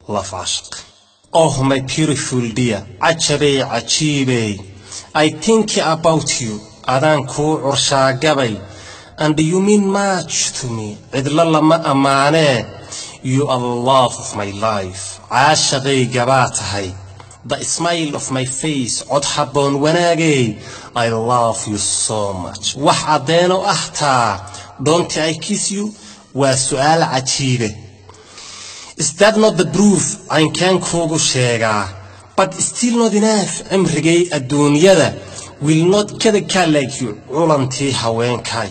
love عاشق. Oh my beautiful dear, عجبي عجيبي. I think about you, أدانكو عرشا قبي. And you mean much to me. عدل الله ما أمانه. You are the love of my life. عاشقي قباتهي. The smile of my face. عد حبون وناقي. I love you so much. وحدينو أحتا. Don't I kiss you? وسؤال عجيبه. Is that not the proof I can كوغو شيغا? But still not enough. عمرقي الدنيا will not كذا like you. علنتي هوين كاي.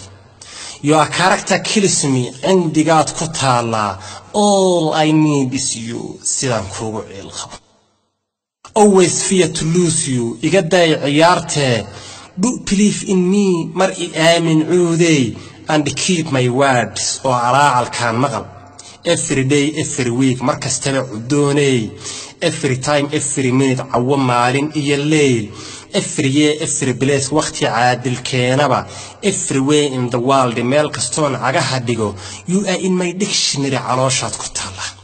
Your character kills me. عندي قاد كتالا. All I need is you. سيدان كوغو عيلخو. Always fear to lose you. إيقاداي عيارته. Do believe in me. مرئي آمن عودي. And keep my words. وعراع الكان مغل. Every day, every week. مركز تبع عدوني. Every time, every minute. عوام مالين إيا الليل. Every year, every place. وقتي عادل كينبا. Every way in the world. ميل كستون عقاها ديقو. You are in my dictionary علاشات كتالا.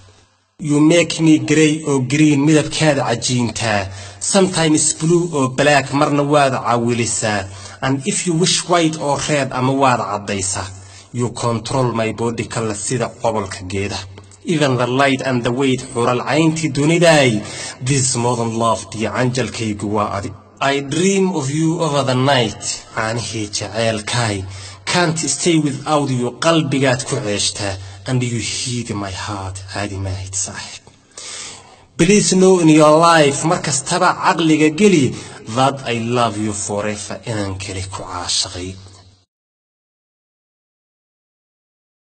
You make me grey or green. مدب كاد عجينتا. Sometimes blue or black. مرنا واد عاوليسا. And if you wish white or red. أما واد عديسا. You control my body كلا سيدا قبل كجيدا. Even the light and the weight حور العين تدوني داي. This modern love دي عنجل كي قوادي. I dream of you over the night. عنهي جعيل كاي. Can't stay without you. قلبي قاد كعيشتا. And you heat my heart. عادي ما هي تصاحب. Please know in your life. مركز تبع عقلي قلي. That I love you forever. إنن كلي كعاشقي.